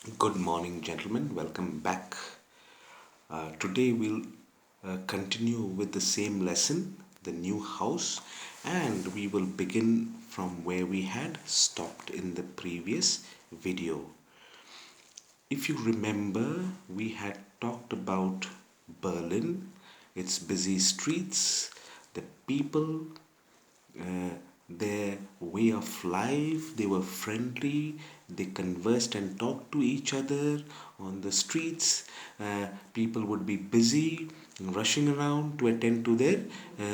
Good morning, gentlemen. Welcome back. Today we'll continue with the same lesson, the new house, and we will begin from where we had stopped in the previous video. If you remember, we had talked about Berlin, its busy streets, the people, uh, their way of life. They were friendly, they conversed and talked to each other on the streets. People would be busy, rushing around to attend to their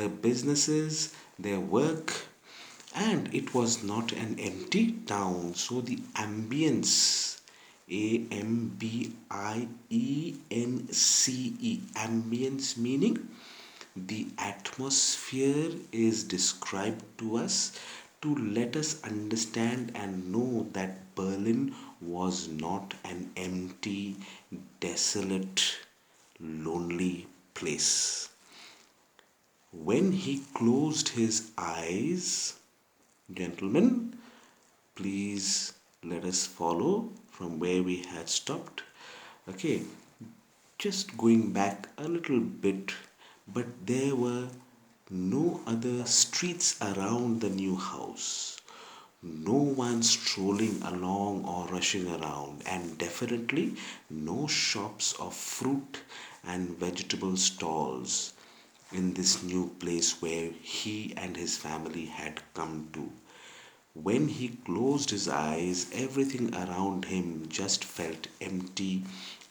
businesses, their work, and it was not an empty town. So the ambience, ambience meaning the atmosphere is described to us to let us understand and know that Berlin was not an empty, desolate, lonely place. When he closed his eyes, gentlemen, please let us follow from where we had stopped. Okay, just going back a little bit, but there were no other streets around the new house. No one strolling along or rushing around, and definitely no shops of fruit and vegetable stalls in this new place where he and his family had come to. When he closed his eyes, everything around him just felt empty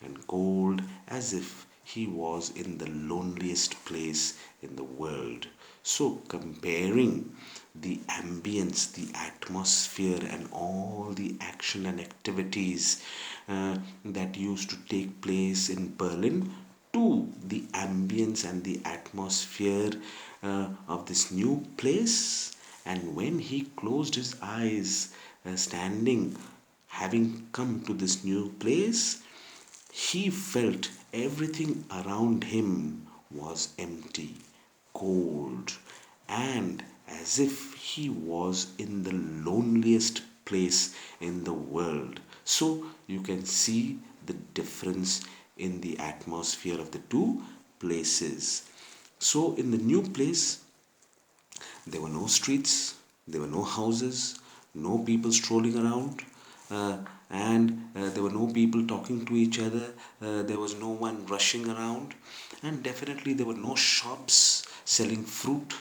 and cold, as if he was in the loneliest place in the world. So, comparing the ambience, the atmosphere, and all the action and activities that used to take place in Berlin to the ambience and the atmosphere of this new place. And when he closed his eyes, standing, having come to this new place, he felt everything around him was empty, cold, and as if he was in the loneliest place in the world. So you can see the difference in the atmosphere of the two places. So in the new place, there were no streets, there were no houses, no people strolling around, and there were no people talking to each other. There was no one rushing around, and definitely there were no shops selling fruit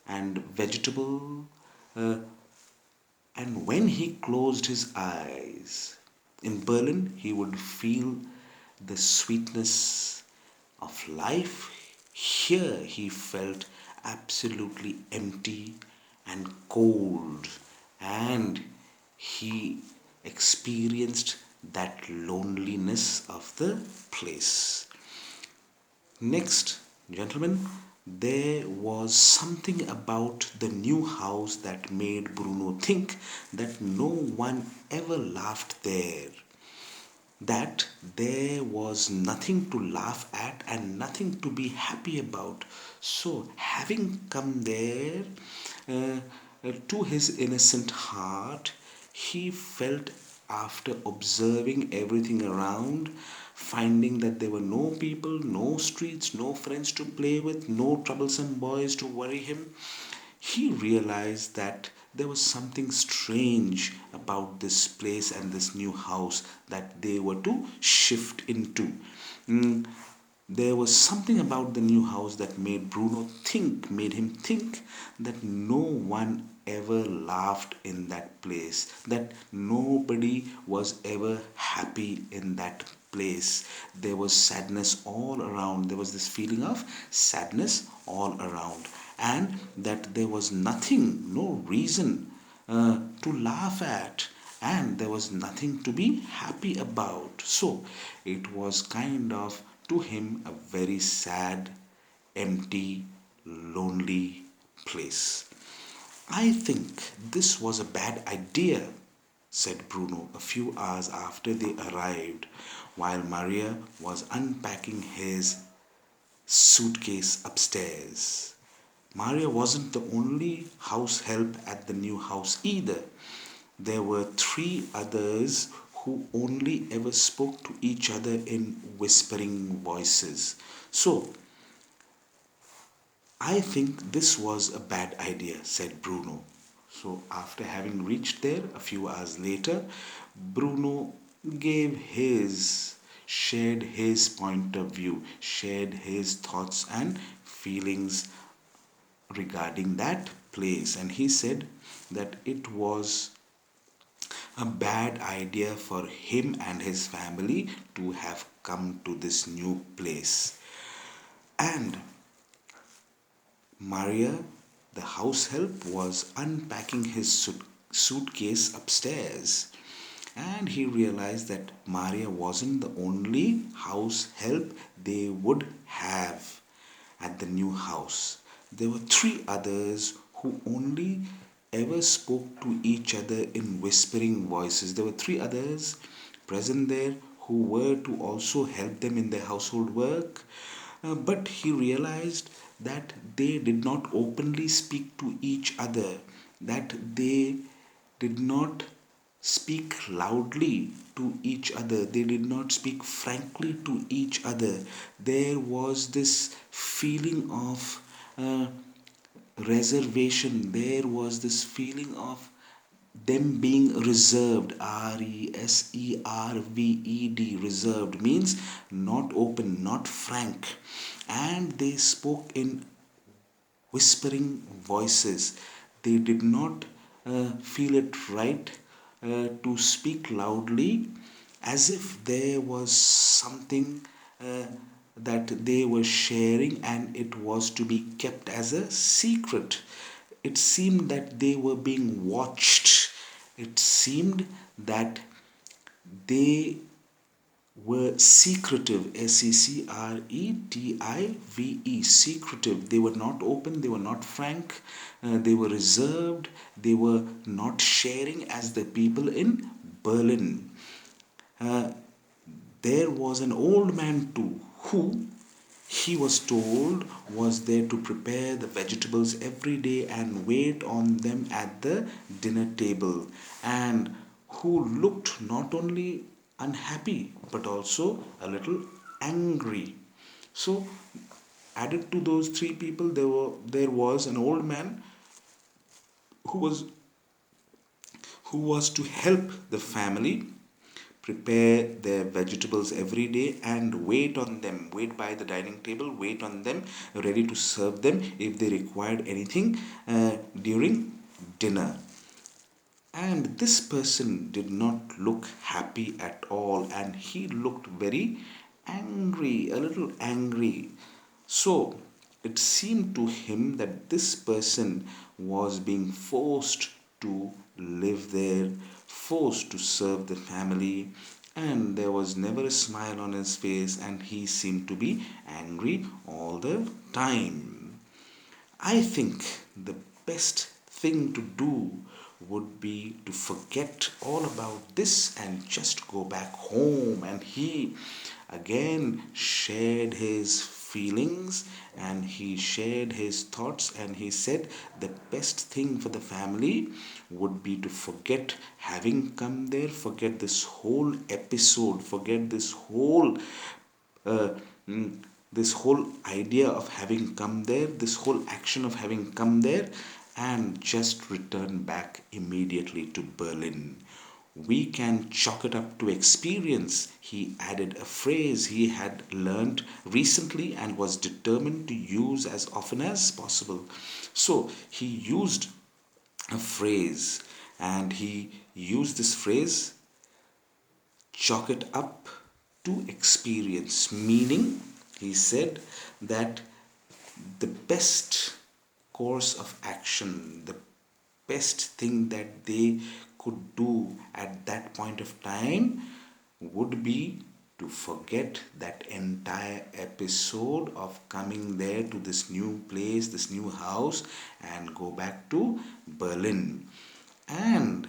and vegetable. Uh, and when he closed his eyes in Berlin, he would feel the sweetness of life. Here he felt absolutely empty and cold, and he experienced that loneliness of the place. Next, gentlemen, there was something about the new house that made Bruno think that no one ever laughed there, that there was nothing to laugh at and nothing to be happy about. So, having come there uh, to his innocent heart, he felt, after observing everything around, finding that there were no people, no streets, no friends to play with, no troublesome boys to worry him, he realized that there was something strange about this place and this new house that they were to shift into. Mm, there was something about the new house that made him think that no one ever laughed in that place, that nobody was ever happy in that place. There was sadness all around. There was this feeling of sadness all around, and that there was nothing, no reason to laugh at, and there was nothing to be happy about. So it was kind of to him a very sad, empty, lonely place. I think this was a bad idea, said Bruno a few hours after they arrived, while Maria was unpacking his suitcase upstairs. Maria wasn't the only house help at the new house either. There were three others who only ever spoke to each other in whispering voices. So, I think this was a bad idea, said Bruno. So, after having reached there a few hours later, Bruno shared his point of view, shared his thoughts and feelings regarding that place. And he said that it was a bad idea for him and his family to have come to this new place. And Maria, the house help, was unpacking his suitcase upstairs. And he realized that Maria wasn't the only house help they would have at the new house. There were three others who only ever spoke to each other in whispering voices. There were three others present there who were to also help them in their household work. But he realized that they did not openly speak to each other, that they did not speak loudly to each other, they did not speak frankly to each other. There was this feeling of reservation, there was this feeling of them being reserved. reserved. Reserved means not open, not frank. And they spoke in whispering voices. They did not feel it right to speak loudly, as if there was something that they were sharing and it was to be kept as a secret. It seemed that they were being watched. It seemed that they were secretive, secretive, secretive. They were not open, they were not frank, they were reserved, they were not sharing as the people in Berlin. Uh, there was an old man too, who he was told was there to prepare the vegetables every day and wait on them at the dinner table, and who looked not only unhappy but also a little angry. So, added to those three people, there was an old man who was to help the family prepare their vegetables every day and wait on them, wait by the dining table, wait on them, ready to serve them if they required anything during dinner. And this person did not look happy at all, and he looked very angry, a little angry. So it seemed to him that this person was being forced to live there, forced to serve the family, and there was never a smile on his face, and he seemed to be angry all the time. I think the best thing to do would be to forget all about this and just go back home. And he again shared his feelings and he shared his thoughts, and he said the best thing for the family would be to forget having come there, forget this whole episode, forget uh, mm, this whole idea of having come there, this whole action of having come there, and just return back immediately to Berlin. We can chalk it up to experience. He added a phrase he had learnt recently and was determined to use as often as possible. So he used a phrase, and he used this phrase, chalk it up to experience, meaning he said that the best course of action, the best thing that they could do at that point of time would be to forget that entire episode of coming there to this new place, this new house, and go back to Berlin. And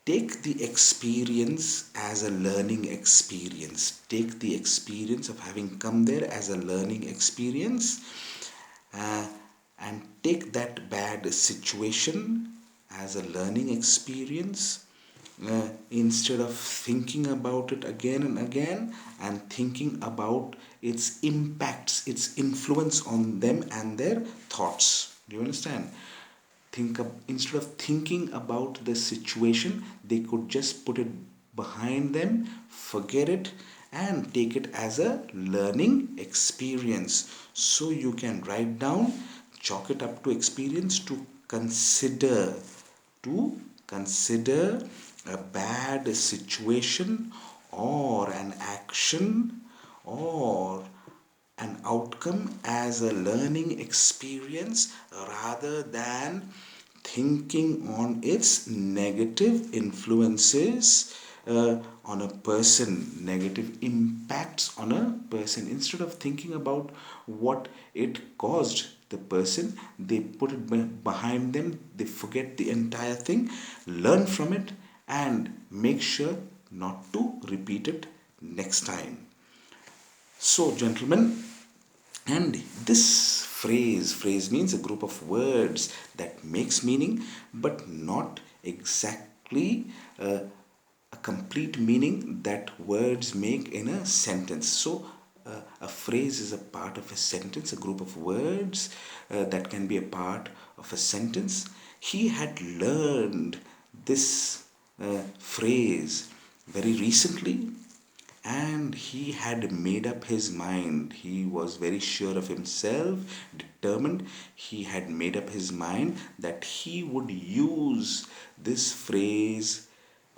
take the experience as a learning experience. Take the experience of having come there as a learning experience, uh, and take that bad situation as a learning experience, instead of thinking about it again and again and thinking about its impacts, its influence on them and their thoughts. Do you understand? Instead of thinking about the situation, they could just put it behind them, forget it, and take it as a learning experience. So you can write down, chalk it up to experience, to consider a bad situation or an action or an outcome as a learning experience rather than thinking on its negative influences on a person, negative impacts on a person. Instead of thinking about what it caused the person, they put it behind them, they forget the entire thing, learn from it, and make sure not to repeat it next time. So, gentlemen, and this phrase means a group of words that makes meaning but not exactly a complete meaning that words make in a sentence. So a phrase is a part of a sentence, a group of words that can be a part of a sentence. He had learned this phrase very recently and he had made up his mind. He was very sure of himself, determined. He had made up his mind that he would use this phrase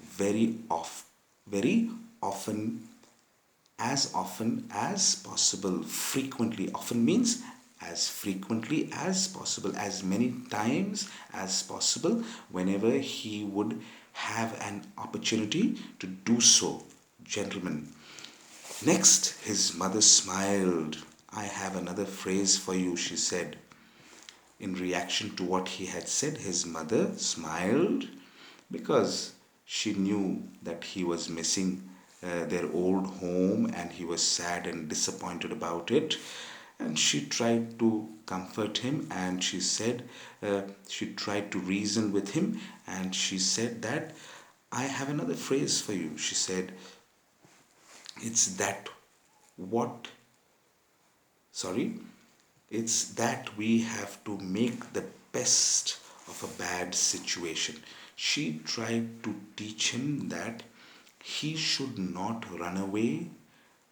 very often, as often as possible. Frequently. Often means as frequently as possible, as many times as possible, whenever he would have an opportunity to do so. Gentlemen, next, his mother smiled. I have another phrase for you, she said. In reaction to what he had said, his mother smiled because she knew that he was missing their old home and he was sad and disappointed about it. And she tried to comfort him and she tried to reason with him and she said that I have another phrase for you. She said, it's that what sorry it's that we have to make the best of a bad situation. She tried to teach him that he should not run away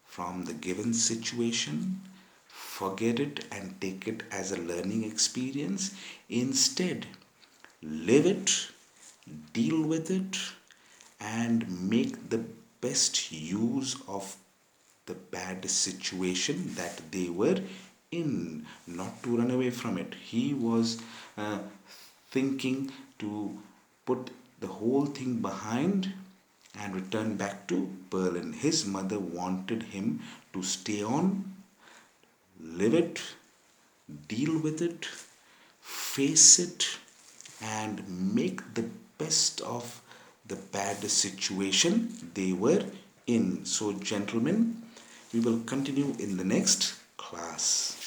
from the given situation, forget it and take it as a learning experience. Instead, live it, deal with it, and make the best use of the bad situation that they were in, not to run away from it. He was thinking to put the whole thing behind and return back to Berlin. His mother wanted him to stay on, live it, deal with it, face it, and make the best of the bad situation they were in. So, gentlemen, we will continue in the next class.